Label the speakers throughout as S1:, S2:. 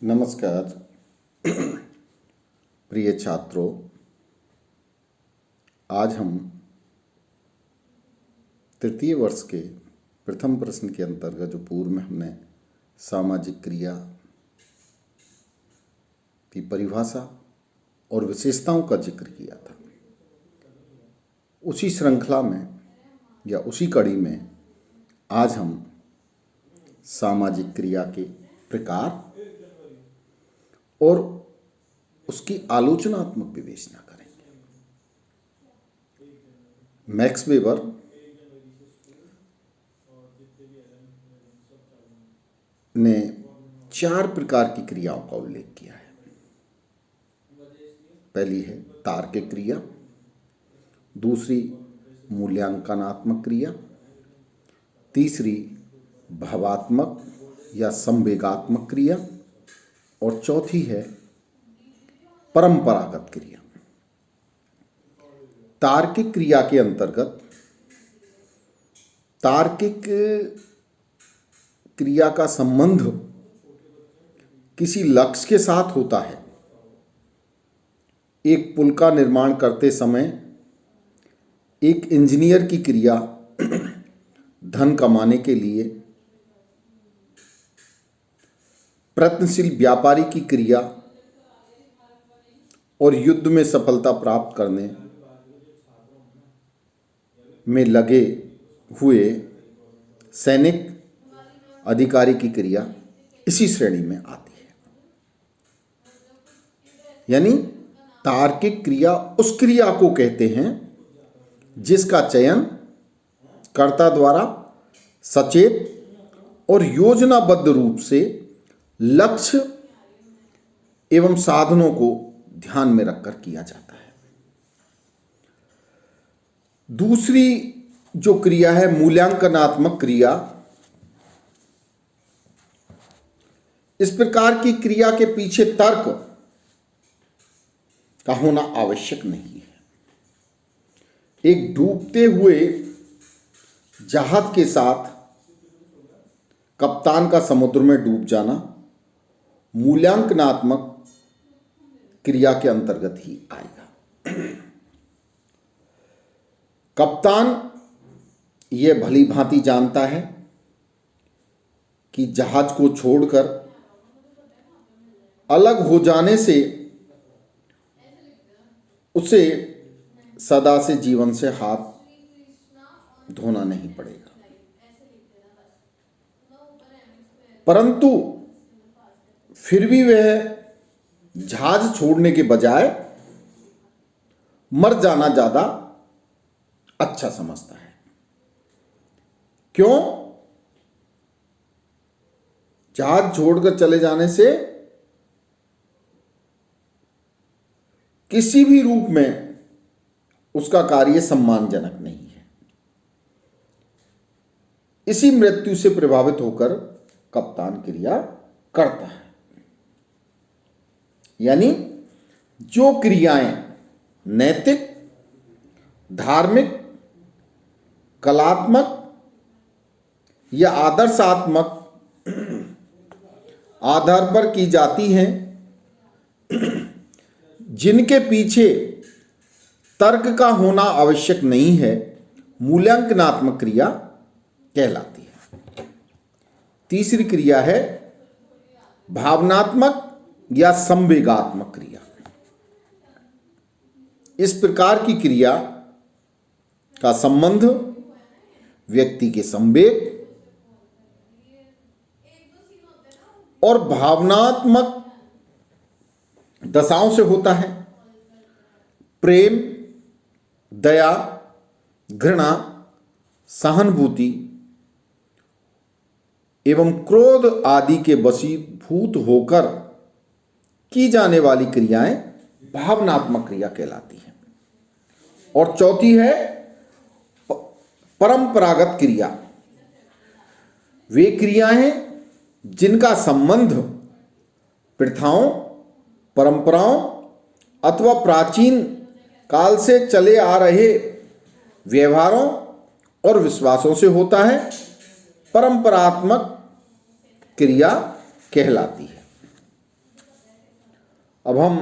S1: नमस्कार प्रिय छात्रों। आज हम तृतीय वर्ष के प्रथम प्रश्न के अंतर्गत जो पूर्व में हमने सामाजिक क्रिया की परिभाषा और विशेषताओं का जिक्र किया था, उसी श्रृंखला में या उसी कड़ी में आज हम सामाजिक क्रिया के प्रकार और उसकी आलोचनात्मक विवेचना करेंगे। मैक्स वेबर ने 4 प्रकार की क्रियाओं का उल्लेख किया है। पहली है तार्किक क्रिया, दूसरी मूल्यांकनात्मक क्रिया, तीसरी भावात्मक या संवेगात्मक क्रिया और चौथी है परंपरागत क्रिया। तार्किक क्रिया के अंतर्गत तार्किक क्रिया का संबंध किसी लक्ष्य के साथ होता है। एक पुल का निर्माण करते समय एक इंजीनियर की क्रिया धन कमाने के लिए, प्रयत्नशील व्यापारी की क्रिया और युद्ध में सफलता प्राप्त करने में लगे हुए सैनिक अधिकारी की क्रिया इसी श्रेणी में आती है। यानी तार्किक क्रिया उस क्रिया को कहते हैं जिसका चयन कर्ता द्वारा सचेत और योजनाबद्ध रूप से लक्ष्य एवं साधनों को ध्यान में रखकर किया जाता है। दूसरी जो क्रिया है मूल्यांकनात्मक क्रिया, इस प्रकार की क्रिया के पीछे तर्क का होना आवश्यक नहीं है। एक डूबते हुए जहाज के साथ कप्तान का समुद्र में डूब जाना मूल्यांकनात्मक क्रिया के अंतर्गत ही आएगा। कप्तान यह भली भांति जानता है कि जहाज को छोड़कर अलग हो जाने से उसे सदा से जीवन से हाथ धोना नहीं पड़ेगा, परंतु फिर भी वह जहाज छोड़ने के बजाय मर जाना ज्यादा अच्छा समझता है। क्यों? जहाज छोड़कर चले जाने से किसी भी रूप में उसका कार्य सम्मानजनक नहीं है। इसी मृत्यु से प्रभावित होकर कप्तान क्रिया करता है। यानी जो क्रियाएं नैतिक, धार्मिक, कलात्मक या आदर्शात्मक आधार पर की जाती हैं, जिनके पीछे तर्क का होना आवश्यक नहीं है, मूल्यांकनात्मक क्रिया कहलाती है। तीसरी क्रिया है भावनात्मक या संवेगात्मक क्रिया। इस प्रकार की क्रिया का संबंध व्यक्ति के संवेग और भावनात्मक दशाओं से होता है। प्रेम, दया, घृणा, सहानुभूति एवं क्रोध आदि के वशीभूत होकर की जाने वाली क्रियाएं भावनात्मक क्रिया कहलाती हैं। और चौथी है परंपरागत क्रिया। वे क्रियाएं जिनका संबंध प्रथाओं, परंपराओं अथवा प्राचीन काल से चले आ रहे व्यवहारों और विश्वासों से होता है, परंपरात्मक क्रिया कहलाती है। अब हम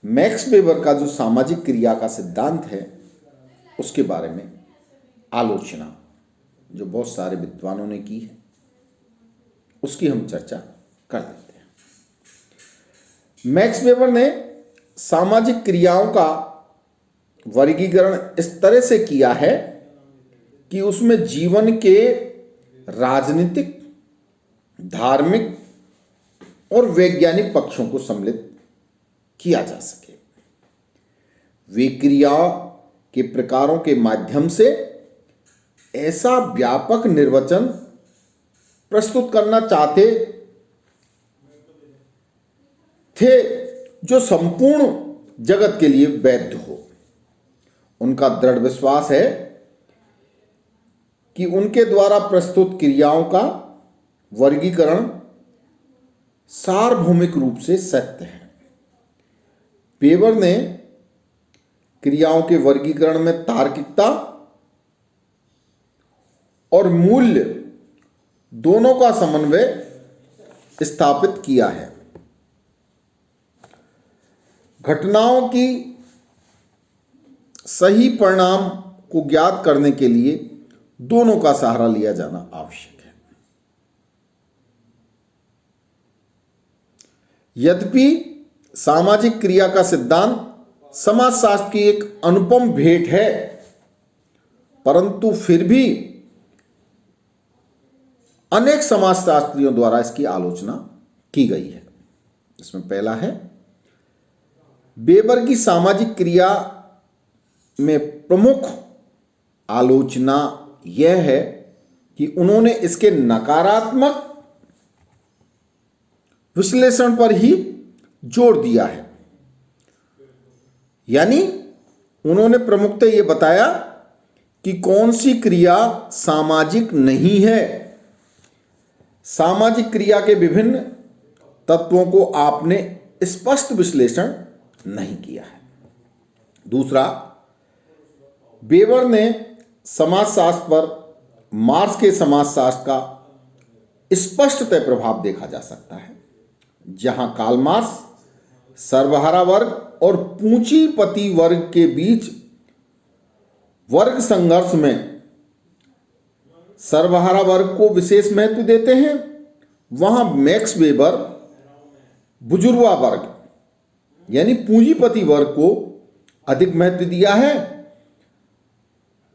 S1: मैक्स वेबर का जो सामाजिक क्रिया का सिद्धांत है उसके बारे में आलोचना जो बहुत सारे विद्वानों ने की है उसकी हम चर्चा कर लेते हैं। मैक्स वेबर ने सामाजिक क्रियाओं का वर्गीकरण इस तरह से किया है कि उसमें जीवन के राजनीतिक, धार्मिक और वैज्ञानिक पक्षों को सम्मिलित किया जा सके। वे क्रिया के प्रकारों के माध्यम से ऐसा व्यापक निर्वचन प्रस्तुत करना चाहते थे जो संपूर्ण जगत के लिए वैध हो। उनका दृढ़ विश्वास है कि उनके द्वारा प्रस्तुत क्रियाओं का वर्गीकरण सार्वभौमिक रूप से सत्य है। वेबर ने क्रियाओं के वर्गीकरण में तार्किकता और मूल्य दोनों का समन्वय स्थापित किया है। घटनाओं की सही परिणाम को ज्ञात करने के लिए दोनों का सहारा लिया जाना आवश्यक है। यद्यपि सामाजिक क्रिया का सिद्धांत समाजशास्त्र की एक अनुपम भेंट है, परंतु फिर भी अनेक समाजशास्त्रियों द्वारा इसकी आलोचना की गई है। इसमें पहला है, वेबर की सामाजिक क्रिया में प्रमुख आलोचना यह है कि उन्होंने इसके नकारात्मक विश्लेषण पर ही जोर दिया है। यानी उन्होंने प्रमुखतः यह बताया कि कौन सी क्रिया सामाजिक नहीं है। सामाजिक क्रिया के विभिन्न तत्वों को आपने स्पष्ट विश्लेषण नहीं किया है। दूसरा, वेबर ने समाजशास्त्र पर मार्क्स के समाजशास्त्र का स्पष्टतः प्रभाव देखा जा सकता है। जहां कार्ल मार्क्स सर्वहारा वर्ग और पूंजीपति वर्ग के बीच वर्ग संघर्ष में सर्वहारा वर्ग को विशेष महत्व देते हैं, वहां मैक्स वेबर बुजुर्गा वर्ग यानी पूंजीपति वर्ग को अधिक महत्व दिया है।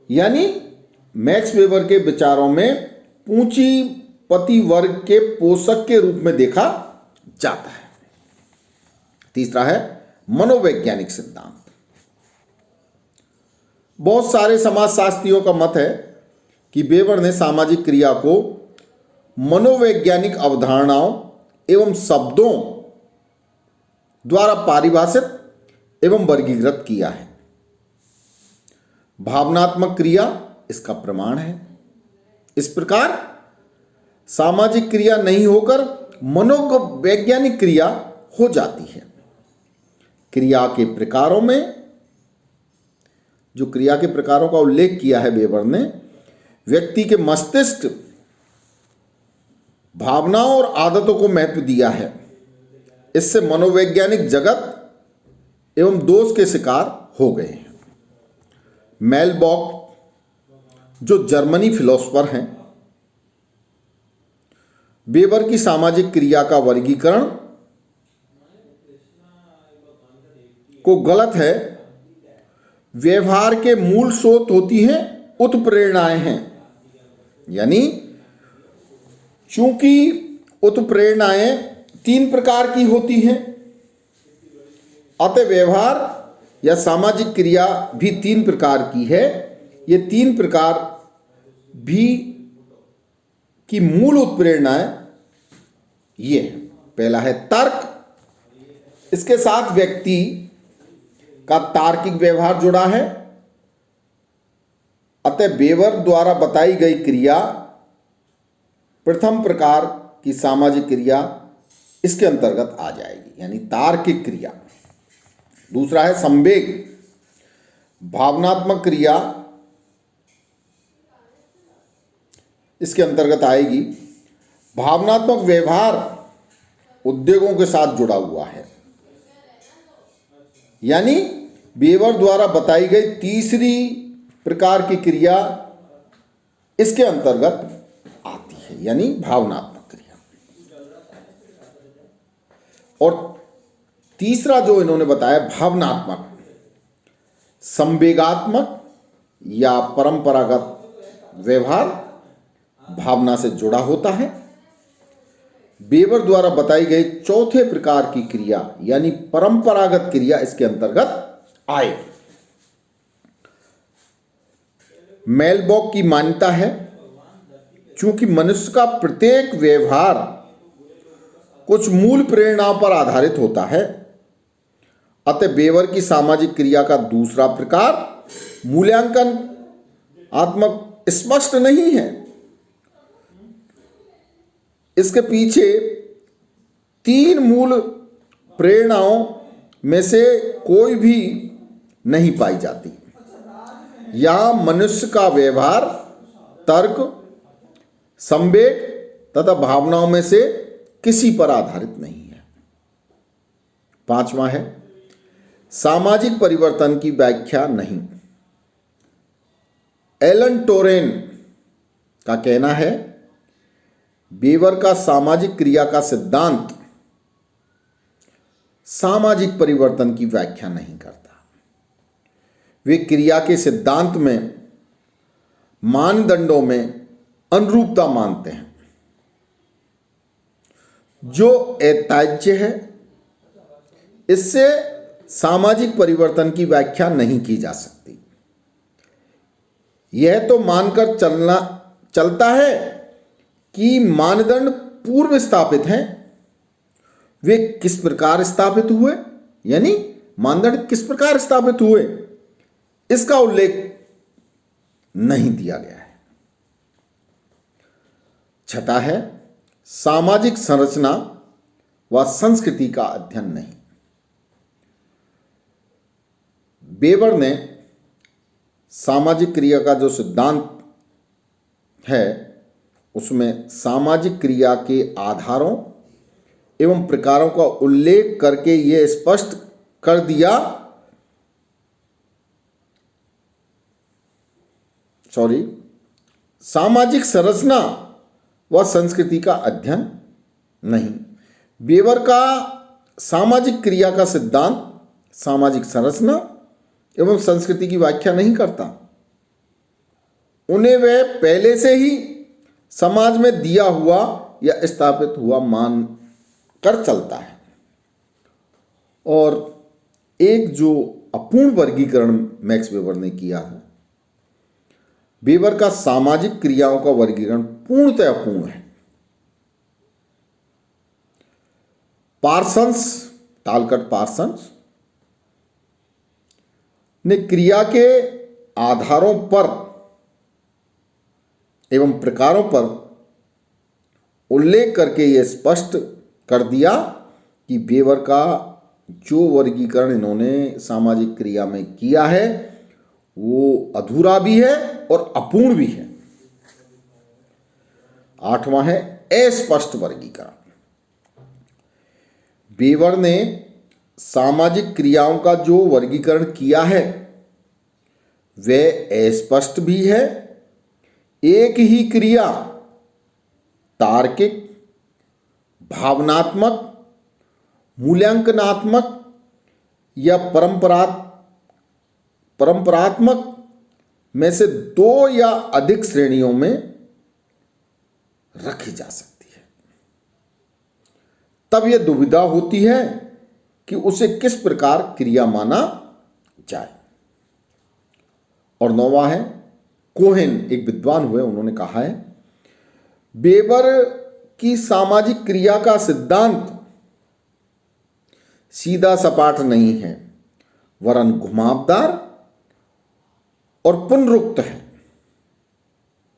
S1: यानी मैक्स वेबर के विचारों में पूंजीपति वर्ग के पोषक के रूप में देखा जाता है। तीसरा है मनोवैज्ञानिक सिद्धांत। बहुत सारे समाजशास्त्रियों का मत है कि वेबर ने सामाजिक क्रिया को मनोवैज्ञानिक अवधारणाओं एवं शब्दों द्वारा परिभाषित एवं वर्गीकृत किया है। भावनात्मक क्रिया इसका प्रमाण है। इस प्रकार सामाजिक क्रिया नहीं होकर मनोवैज्ञानिक क्रिया हो जाती है। क्रिया के प्रकारों में जो क्रिया के प्रकारों का उल्लेख किया है वेबर ने, व्यक्ति के मस्तिष्क, भावनाओं और आदतों को महत्व दिया है। इससे मनोवैज्ञानिक जगत एवं दोष के शिकार हो गए हैं। मेलबॉक जो जर्मनी फिलोसोफर हैं, वेबर की सामाजिक क्रिया का वर्गीकरण को गलत है। व्यवहार के मूल स्रोत होती हैं उत्प्रेरणाएं हैं। यानी चूंकि उत्प्रेरणाएं 3 प्रकार की होती हैं, अतः व्यवहार या सामाजिक क्रिया भी 3 प्रकार की है। ये 3 प्रकार भी की मूल उत्प्रेरणाएं ये है। पहला है तर्क, इसके साथ व्यक्ति का तार्किक व्यवहार जुड़ा है। अतः वेबर द्वारा बताई गई क्रिया प्रथम प्रकार की सामाजिक क्रिया इसके अंतर्गत आ जाएगी, यानी तार्किक क्रिया। दूसरा है संवेग, भावनात्मक क्रिया इसके अंतर्गत आएगी। भावनात्मक व्यवहार उद्योगों के साथ जुड़ा हुआ है। यानी वेबर द्वारा बताई गई तीसरी प्रकार की क्रिया इसके अंतर्गत आती है, यानी भावनात्मक क्रिया। और तीसरा जो इन्होंने बताया भावनात्मक, संवेगात्मक या परंपरागत व्यवहार भावना से जुड़ा होता है। वेबर द्वारा बताई गई चौथे प्रकार की क्रिया यानी परंपरागत क्रिया इसके अंतर्गत आएगी। मेलबॉक की मान्यता है क्योंकि मनुष्य का प्रत्येक व्यवहार कुछ मूल प्रेरणाओं पर आधारित होता है, अतः वेबर की सामाजिक क्रिया का दूसरा प्रकार मूल्यांकन आत्मक स्पष्ट नहीं है। इसके पीछे तीन मूल प्रेरणाओं में से कोई भी नहीं पाई जाती। यहां मनुष्य का व्यवहार तर्क, संवेग तथा भावनाओं में से किसी पर आधारित नहीं है। पांचवा है सामाजिक परिवर्तन की व्याख्या नहीं। एलन टोरेन का कहना है वेबर का सामाजिक क्रिया का सिद्धांत सामाजिक परिवर्तन की व्याख्या नहीं करता। वे क्रिया के सिद्धांत में मानदंडों में अनुरूपता मानते हैं जो अत्याज्य है। इससे सामाजिक परिवर्तन की व्याख्या नहीं की जा सकती। यह तो मानकर चलता है कि मानदंड पूर्व स्थापित हैं। वे किस प्रकार स्थापित हुए, यानी मानदंड किस प्रकार स्थापित हुए, इसका उल्लेख नहीं दिया गया है। छठा है सामाजिक संरचना व संस्कृति का अध्ययन नहीं। वेबर ने सामाजिक क्रिया का जो सिद्धांत है उसमें सामाजिक क्रिया के आधारों एवं प्रकारों का उल्लेख करके यह स्पष्ट कर दिया सामाजिक संरचना व संस्कृति का अध्ययन नहीं। वेबर का सामाजिक क्रिया का सिद्धांत सामाजिक संरचना एवं संस्कृति की व्याख्या नहीं करता। उन्हें वह पहले से ही समाज में दिया हुआ या स्थापित हुआ मान कर चलता है। और एक जो अपूर्ण वर्गीकरण मैक्स वेबर ने किया है, वेबर का सामाजिक क्रियाओं का वर्गीकरण पूर्णतः अपूर्ण है। पार्सन्स, टालकट पार्सन्स ने क्रिया के आधारों पर एवं प्रकारों पर उल्लेख करके यह स्पष्ट कर दिया कि वेबर का जो वर्गीकरण इन्होंने सामाजिक क्रिया में किया है वो अधूरा भी है और अपूर्ण भी है। आठवां है अस्पष्ट वर्गीकरण। वेबर ने सामाजिक क्रियाओं का जो वर्गीकरण किया है वह अस्पष्ट भी है। एक ही क्रिया तार्किक, भावनात्मक, मूल्यांकनात्मक या परंपरात्मक में से दो या अधिक श्रेणियों में रखी जा सकती है। तब यह दुविधा होती है कि उसे किस प्रकार क्रिया माना जाए। और नौवां है कोहेन, एक विद्वान हुए, उन्होंने कहा है वेबर की सामाजिक क्रिया का सिद्धांत सीधा सपाट नहीं है वरन घुमावदार और पुनरुक्त है।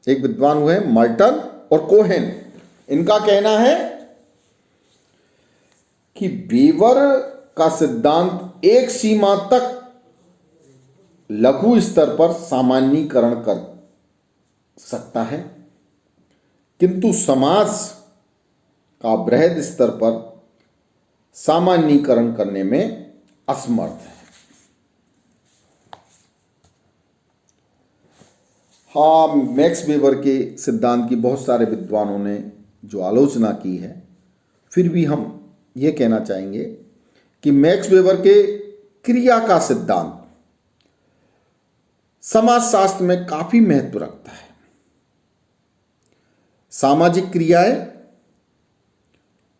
S1: एक विद्वान हुए मर्टन और कोहेन, इनका कहना है कि वेबर का सिद्धांत एक सीमा तक लघु स्तर पर सामान्यीकरण कर सकता है, किंतु समाज का बृहद स्तर पर सामान्यीकरण करने में असमर्थ है। हाँ, मैक्स वेबर के सिद्धांत की बहुत सारे विद्वानों ने जो आलोचना की है, फिर भी हम ये कहना चाहेंगे कि मैक्स वेबर के क्रिया का सिद्धांत समाजशास्त्र में काफी महत्व रखता है। सामाजिक क्रियाएं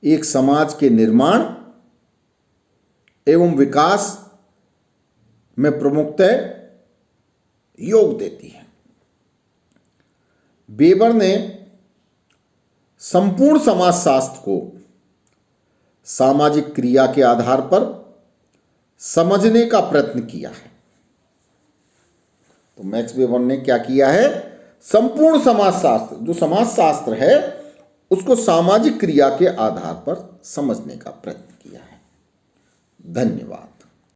S1: एक समाज के निर्माण एवं विकास में प्रमुखतः योग देती है। वेबर ने संपूर्ण समाजशास्त्र को सामाजिक क्रिया के आधार पर समझने का प्रयत्न किया है। तो मैक्स वेबर ने क्या किया है? संपूर्ण समाजशास्त्र, जो समाजशास्त्र है, उसको सामाजिक क्रिया के आधार पर समझने का प्रयत्न किया है। धन्यवाद।